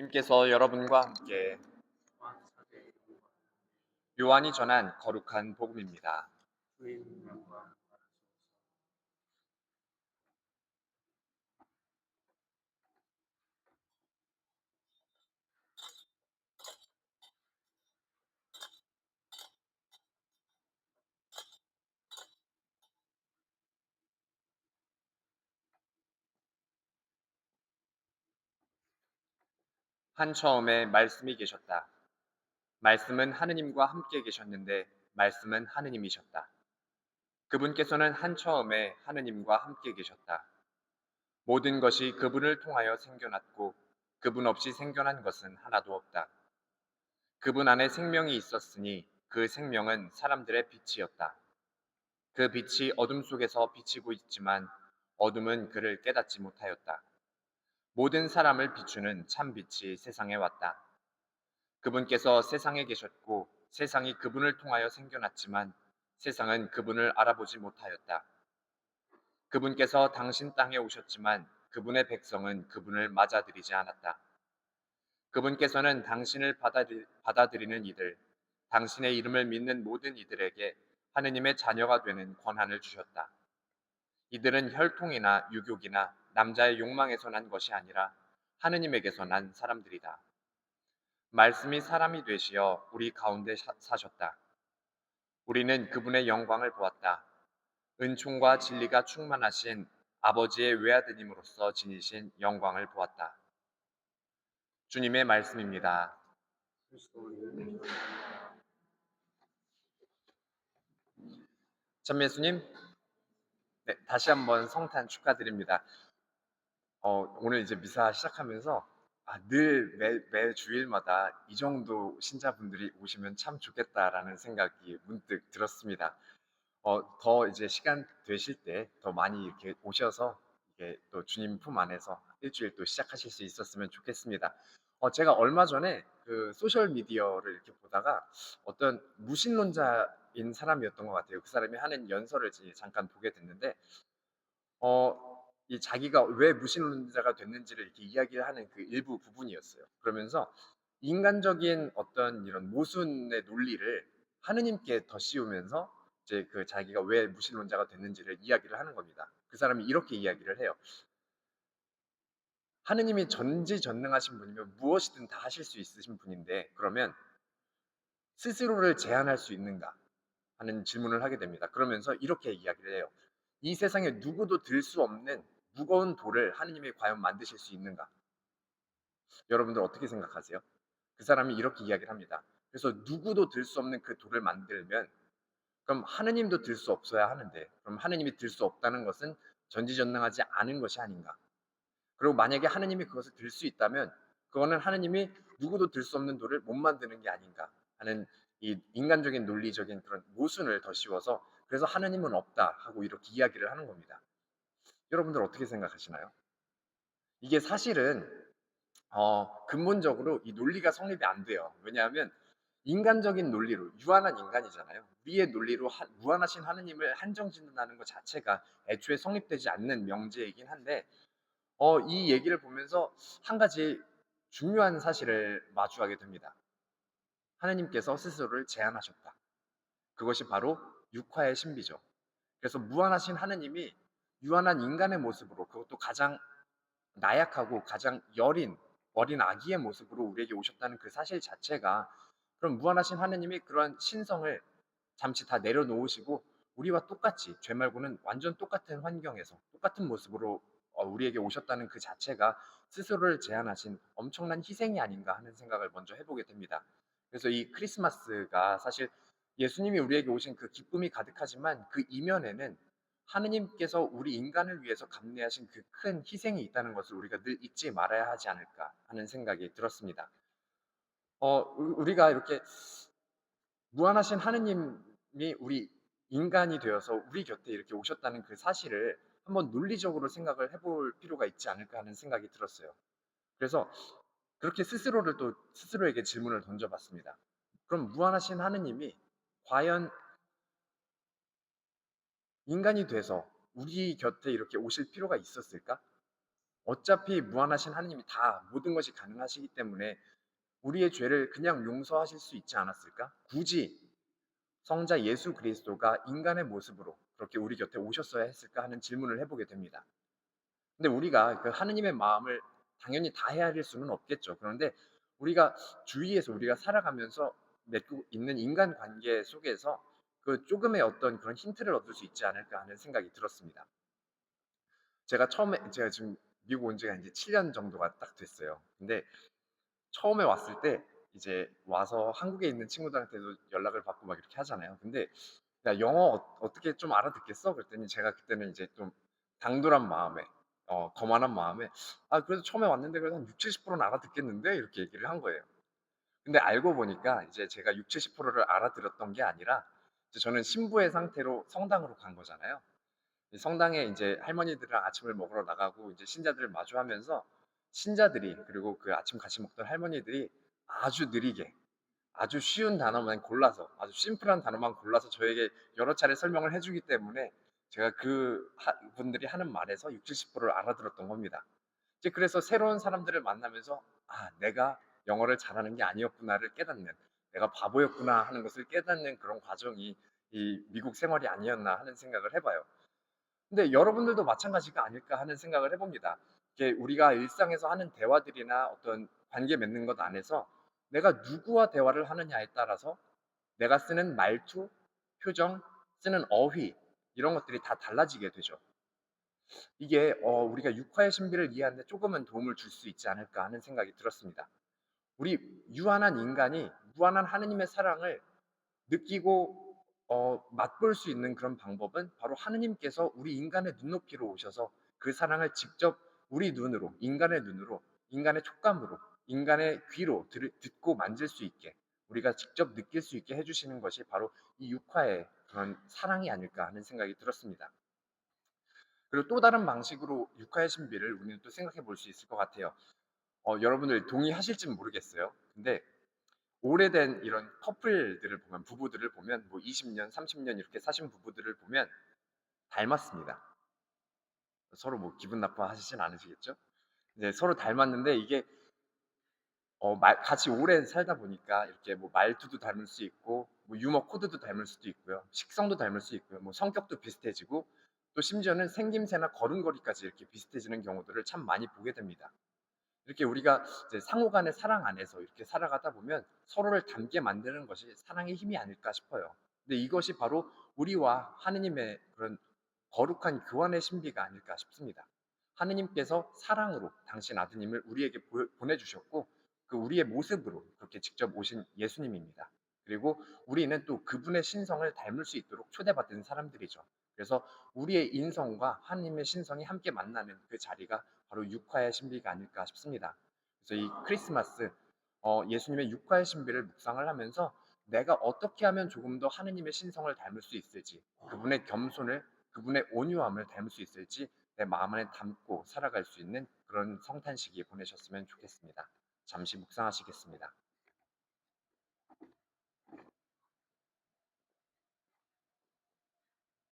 주님께서 여러분과 함께 요한이 전한 거룩한 복음입니다. 한 처음에 말씀이 계셨다. 말씀은 하느님과 함께 계셨는데 말씀은 하느님이셨다. 그분께서는 한 처음에 하느님과 함께 계셨다. 모든 것이 그분을 통하여 생겨났고 그분 없이 생겨난 것은 하나도 없다. 그분 안에 생명이 있었으니 그 생명은 사람들의 빛이었다. 그 빛이 어둠 속에서 비치고 있지만 어둠은 그를 깨닫지 못하였다. 모든 사람을 비추는 참 빛이 세상에 왔다. 그분께서 세상에 계셨고 세상이 그분을 통하여 생겨났지만 세상은 그분을 알아보지 못하였다. 그분께서 당신 땅에 오셨지만 그분의 백성은 그분을 맞아들이지 않았다. 그분께서는 당신을 받아들이는 이들, 당신의 이름을 믿는 모든 이들에게 하느님의 자녀가 되는 권한을 주셨다. 이들은 혈통이나 유교이나 남자의 욕망에서 난 것이 아니라 하느님에게서 난 사람들이다. 말씀이 사람이 되시어 우리 가운데 사셨다. 우리는 그분의 영광을 보았다. 은총과 진리가 충만하신 아버지의 외아드님으로서 지니신 영광을 보았다. 주님의 말씀입니다. 전 예수님, 네, 다시 한번 성탄 축하드립니다. 오늘 이제 미사 시작하면서 매 주일마다 이 정도 신자분들이 오시면 참 좋겠다라는 생각이 문득 들었습니다. 더 이제 시간 되실 때 더 많이 이렇게 오셔서 이게 또 주님 품 안에서 일주일 또 시작하실 수 있었으면 좋겠습니다. 제가 얼마 전에 그 소셜 미디어를 이렇게 보다가 어떤 무신론자인 사람이었던 것 같아요. 그 사람이 하는 연설을 잠깐 보게 됐는데, 이 자기가 왜 무신론자가 됐는지를 이렇게 이야기를 하는 그 일부 부분이었어요. 그러면서 인간적인 어떤 이런 모순의 논리를 하느님께 더 씌우면서 이제 그 자기가 왜 무신론자가 됐는지를 이야기를 하는 겁니다. 그 사람이 이렇게 이야기를 해요. 하느님이 전지전능하신 분이면 무엇이든 다 하실 수 있으신 분인데 그러면 스스로를 제한할 수 있는가 하는 질문을 하게 됩니다. 그러면서 이렇게 이야기를 해요. 이 세상에 누구도 들 수 없는 무거운 돌을 하느님이 과연 만드실 수 있는가? 여러분들 어떻게 생각하세요? 그 사람이 이렇게 이야기를 합니다. 그래서 누구도 들 수 없는 그 돌을 만들면 그럼 하느님도 들 수 없어야 하는데 그럼 하느님이 들 수 없다는 것은 전지전능하지 않은 것이 아닌가? 그리고 만약에 하느님이 그것을 들 수 있다면 그거는 하느님이 누구도 들 수 없는 돌을 못 만드는 게 아닌가 하는 이 인간적인 논리적인 그런 모순을 더 씌워서 그래서 하느님은 없다 하고 이렇게 이야기를 하는 겁니다. 여러분들 어떻게 생각하시나요? 이게 사실은 근본적으로 이 논리가 성립이 안 돼요. 왜냐하면 인간적인 논리로 유한한 인간이잖아요. 우리의 논리로 무한하신 하느님을 한정짓는다는 것 자체가 애초에 성립되지 않는 명제이긴 한데 이 얘기를 보면서 한 가지 중요한 사실을 마주하게 됩니다. 하느님께서 스스로를 제한하셨다. 그것이 바로 육화의 신비죠. 그래서 무한하신 하느님이 유한한 인간의 모습으로 그것도 가장 나약하고 가장 여린 어린 아기의 모습으로 우리에게 오셨다는 그 사실 자체가 그럼 무한하신 하느님이 그런 신성을 잠시 다 내려놓으시고 우리와 똑같이 죄 말고는 완전 똑같은 환경에서 똑같은 모습으로 우리에게 오셨다는 그 자체가 스스로를 제한하신 엄청난 희생이 아닌가 하는 생각을 먼저 해보게 됩니다. 그래서 이 크리스마스가 사실 예수님이 우리에게 오신 그 기쁨이 가득하지만 그 이면에는 하느님께서 우리 인간을 위해서 감내하신 그 큰 희생이 있다는 것을 우리가 늘 잊지 말아야 하지 않을까 하는 생각이 들었습니다. 우리가 이렇게 무한하신 하느님이 우리 인간이 되어서 우리 곁에 이렇게 오셨다는 그 사실을 한번 논리적으로 생각을 해볼 필요가 있지 않을까 하는 생각이 들었어요. 그래서 그렇게 스스로를 또 스스로에게 질문을 던져봤습니다. 그럼 무한하신 하느님이 과연 인간이 돼서 우리 곁에 이렇게 오실 필요가 있었을까? 어차피 무한하신 하느님이 다 모든 것이 가능하시기 때문에 우리의 죄를 그냥 용서하실 수 있지 않았을까? 굳이 성자 예수 그리스도가 인간의 모습으로 그렇게 우리 곁에 오셨어야 했을까 하는 질문을 해보게 됩니다. 근데 우리가 그 하느님의 마음을 당연히 다 헤아릴 수는 없겠죠. 그런데 우리가 주위에서 우리가 살아가면서 맺고 있는 인간 관계 속에서 그 조금의 어떤 그런 힌트를 얻을 수 있지 않을까 하는 생각이 들었습니다. 제가 지금 미국 온 지가 이제 7년 정도가 딱 됐어요. 근데 처음에 왔을 때 이제 와서 한국에 있는 친구들한테도 연락을 받고 막 이렇게 하잖아요. 근데 "야 영어 어떻게 좀 알아듣겠어?" 그랬더니 제가 그때는 이제 좀 당돌한 마음에 거만한 마음에 "아 그래도 처음에 왔는데 그래도 한 60-70%는 알아듣겠는데?" 이렇게 얘기를 한 거예요. 근데 알고 보니까 이제 제가 60-70%를 알아들었던 게 아니라 이제 저는 신부의 상태로 성당으로 간 거잖아요. 이 성당에 인제 할머니들이랑 아침을 먹으러 나가고 이제 신자들을 마주하면서 신자들이 그리고 그 아침 같이 먹던 할머니들이 아주 느리게 아주 쉬운 단어만 골라서 아주 심플한 단어만 골라서 저에게 여러 차례 설명을 해 주기 때문에 제가 분들이 하는 말에서 60-70%를 알아들었던 겁니다. 이제 그래서 새로운 사람들을 만나면서 '아 내가 영어를 잘하는 게 아니었구나.'를 깨닫는 '내가 바보였구나.' 하는 것을 깨닫는 그런 과정이 이 미국 생활이 아니었나 하는 생각을 해 봐요. 근데 여러분들도 마찬가지가 아닐까 하는 생각을 해 봅니다. 이게 우리가 일상에서 하는 대화들이나 어떤 관계 맺는 것 안에서 내가 누구와 대화를 하느냐에 따라서 내가 쓰는 말투, 표정, 쓰는 어휘 이런 것들이 다 달라지게 되죠. 이게 우리가 육화의 신비를 이해하는 데 조금은 도움을 줄 수 있지 않을까 하는 생각이 들었습니다. 우리 유한한 인간이 무한한 하느님의 사랑을 느끼고 맛볼 수 있는 그런 방법은 바로 하느님께서 우리 인간의 눈높이로 오셔서 그 사랑을 직접 우리 눈으로, 인간의 눈으로, 인간의 촉감으로, 인간의 귀로 듣고 만질 수 있게 우리가 직접 느낄 수 있게 해 주시는 것이 바로 이 육화의 그런 사랑이 아닐까 하는 생각이 들었습니다. 그리고 또 다른 방식으로 육화의 신비를 우리는 또 생각해 볼 수 있을 것 같아요. 여러분들 동의하실지는 모르겠어요. 근데 오래된 이런 커플들을 보면 부부들을 보면 뭐 20 년, 30년 이렇게 사신 부부들을 보면 닮았습니다. 서로 뭐 기분 나빠하시진 않으시겠죠? 네 서로 닮았는데 이게 같이 오래 살다 보니까 이렇게 뭐 말투도 닮을 수 있고 뭐 유머 코드도 닮을 수도 있고요. 식성도 닮을 수 있고요. 뭐 성격도 비슷해지고 또 심지어는 생김새나 걸음걸이까지 이렇게 비슷해지는 경우들을 참 많이 보게 됩니다. 이렇게 우리가 이제 상호 간의 사랑 안에서 이렇게 살아가다 보면 서로를 닮게 만드는 것이 사랑의 힘이 아닐까 싶어요. 근데 이것이 바로 우리와 하느님의 그런 거룩한 교환의 신비가 아닐까 싶습니다. 하느님께서 사랑으로 당신 아드님을 우리에게 보내주셨고 그 우리의 모습으로 그렇게 직접 오신 예수님입니다. 그리고 우리는 또 그분의 신성을 닮을 수 있도록 초대받은 사람들이죠. 그래서 우리의 인성과 하느님의 신성이 함께 만나는 그 자리가 바로 육화의 신비가 아닐까 싶습니다. 그래서 이 크리스마스 예수님의 육화의 신비를 묵상을 하면서 내가 어떻게 하면 조금 더 하느님의 신성을 닮을 수 있을지, 그분의 겸손을, 그분의 온유함을 닮을 수 있을지 내 마음 안에 담고 살아갈 수 있는 그런 성탄시기 보내셨으면 좋겠습니다. 잠시 묵상하시겠습니다.